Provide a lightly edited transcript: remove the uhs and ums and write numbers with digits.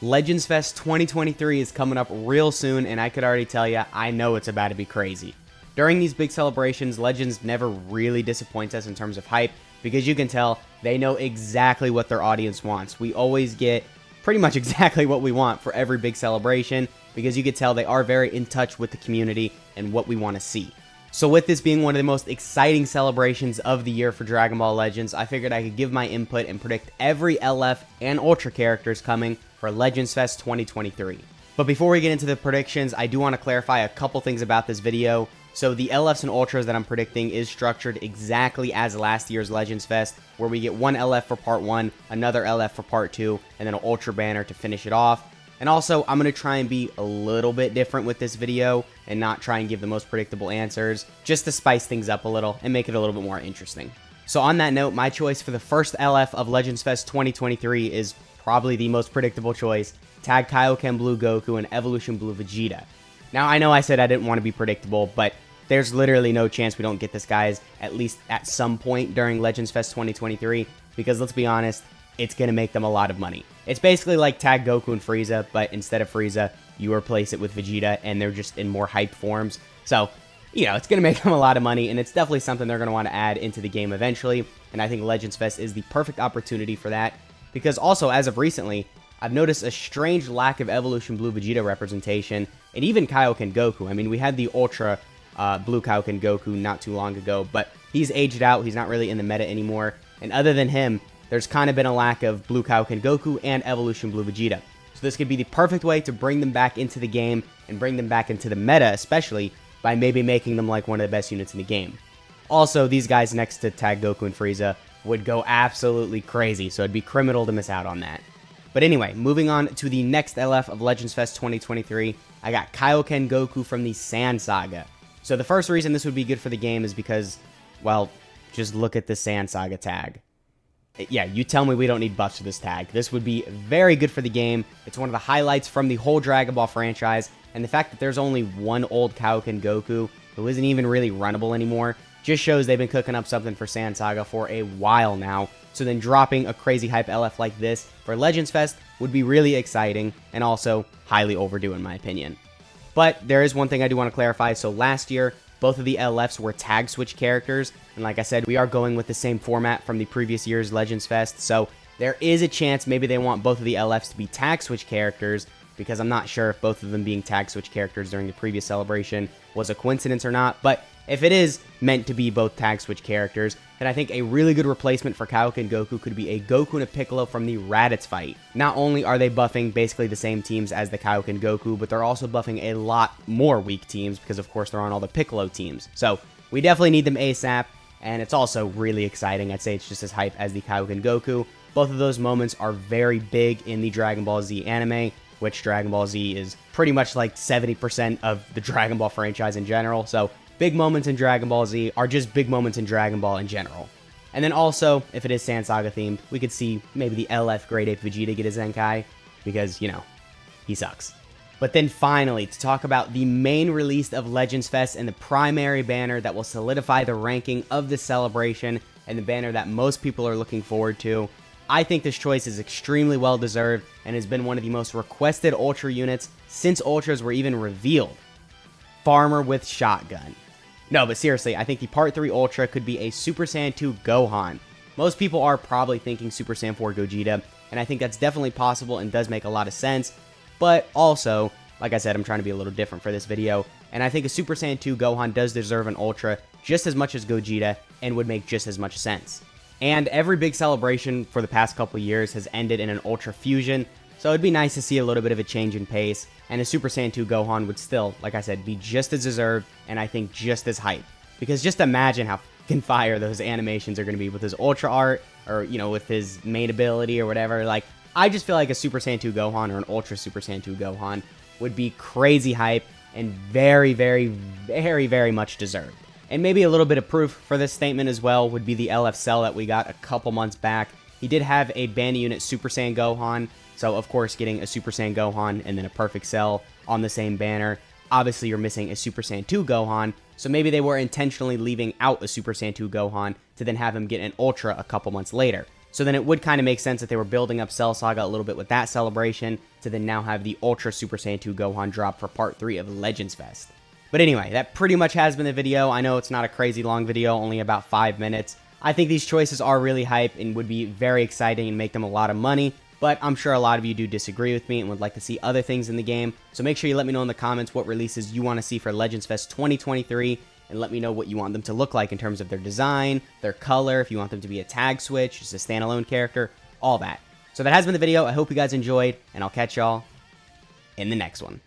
Legends Fest 2023 is coming up real soon, and I could already tell you, I know it's about to be crazy. During these big celebrations, Legends never really disappoints us in terms of hype, because you can tell they know exactly what their audience wants. We always get pretty much exactly what we want for every big celebration, because you can tell they are very in touch with the community and what we want to see. So with this being one of the most exciting celebrations of the year for Dragon Ball Legends, I figured I could give my input and predict every LF and Ultra characters coming for Legends Fest 2023. But before we get into the predictions, I do want to clarify a couple things about this video. So the LFs and Ultras that I'm predicting is structured exactly as last year's Legends Fest, where we get one LF for part 1, another LF for part 2, and then an Ultra banner to finish it off. And also, I'm going to try and be a little bit different with this video and not try and give the most predictable answers, just to spice things up a little and make it a little bit more interesting. So on that note, my choice for the first LF of Legends Fest 2023 is probably the most predictable choice: Tag Kaioken Blue Goku and Evolution Blue Vegeta. Now, I know I said I didn't want to be predictable, but there's literally no chance we don't get this, guys, at least at some point during Legends Fest 2023, because let's be honest, it's going to make them a lot of money. It's basically like Tag Goku and Frieza, but instead of Frieza, you replace it with Vegeta, and they're just in more hyped forms. So, you know, it's going to make them a lot of money, and it's definitely something they're going to want to add into the game eventually, and I think Legends Fest is the perfect opportunity for that, because also, as of recently, I've noticed a strange lack of Evolution Blue Vegeta representation, and even Kaioken Goku. I mean, we had the Ultra Blue Kaioken Goku not too long ago, but he's aged out, he's not really in the meta anymore, and other than him, there's kind of been a lack of Blue Kaioken Goku and Evolution Blue Vegeta. So this could be the perfect way to bring them back into the game and bring them back into the meta, especially by maybe making them like one of the best units in the game. Also, these guys next to Tag Goku and Frieza would go absolutely crazy, so it'd be criminal to miss out on that. But anyway, moving on to the next LF of Legends Fest 2023, I got Kaioken Goku from the Sand Saga. So the first reason this would be good for the game is because, well, just look at the Sand Saga tag. Yeah, you tell me we don't need buffs for this tag. This would be very good for the game. It's one of the highlights from the whole Dragon Ball franchise, and the fact that there's only one old Kaioken Goku who isn't even really runnable anymore just shows they've been cooking up something for Sand Saga for a while now. So then dropping a crazy hype LF like this for Legends Fest would be really exciting and also highly overdue in my opinion. But there is one thing I do want to clarify. So last year, both of the LFs were tag switch characters, and like I said, we are going with the same format from the previous year's Legends Fest, so there is a chance maybe they want both of the LFs to be tag switch characters, because I'm not sure if both of them being tag switch characters during the previous celebration was a coincidence or not, but if it is meant to be both tag switch characters, then I think a really good replacement for Kaioken Goku could be a Goku and a Piccolo from the Raditz fight. Not only are they buffing basically the same teams as the Kaioken Goku, but they're also buffing a lot more weak teams because of course they're on all the Piccolo teams. So we definitely need them ASAP, and it's also really exciting. I'd say it's just as hype as the Kaioken Goku. Both of those moments are very big in the Dragon Ball Z anime, which Dragon Ball Z is pretty much like 70% of the Dragon Ball franchise in general. So big moments in Dragon Ball Z are just big moments in Dragon Ball in general. And then also, if it is Sand Saga themed, we could see maybe the LF Grade 8 Vegeta get a Zenkai, because, you know, he sucks. But then finally, to talk about the main release of Legends Fest and the primary banner that will solidify the ranking of the celebration and the banner that most people are looking forward to, I think this choice is extremely well deserved and has been one of the most requested Ultra units since Ultras were even revealed. Farmer with Shotgun. No, but seriously, I think the Part 3 Ultra could be a Super Saiyan 2 Gohan. Most people are probably thinking Super Saiyan 4 Gogeta, and I think that's definitely possible and does make a lot of sense. But also, like I said, I'm trying to be a little different for this video, and I think a Super Saiyan 2 Gohan does deserve an Ultra just as much as Gogeta and would make just as much sense. And every big celebration for the past couple years has ended in an Ultra Fusion, so it'd be nice to see a little bit of a change in pace, and a Super Saiyan 2 Gohan would still, like I said, be just as deserved, and I think just as hype. Because just imagine how fucking fire those animations are going to be with his Ultra art, or, you know, with his main ability or whatever. Like, I just feel like a Super Saiyan 2 Gohan or an Ultra Super Saiyan 2 Gohan would be crazy hype and very, very, very, very much deserved. And maybe a little bit of proof for this statement as well would be the LF Cell that we got a couple months back. He did have a Bandit Unit Super Saiyan Gohan, so of course getting a Super Saiyan Gohan and then a Perfect Cell on the same banner, obviously you're missing a Super Saiyan 2 Gohan, so maybe they were intentionally leaving out a Super Saiyan 2 Gohan to then have him get an Ultra a couple months later. So then it would kind of make sense that they were building up Cell Saga a little bit with that celebration to then now have the Ultra Super Saiyan 2 Gohan drop for part 3 of Legends Fest. But anyway, that pretty much has been the video. I know it's not a crazy long video, only about 5 minutes. I think these choices are really hype and would be very exciting and make them a lot of money, but I'm sure a lot of you do disagree with me and would like to see other things in the game. So make sure you let me know in the comments what releases you want to see for Legends Fest 2023, and let me know what you want them to look like in terms of their design, their color, if you want them to be a tag switch, just a standalone character, all that. So that has been the video. I hope you guys enjoyed, and I'll catch y'all in the next one.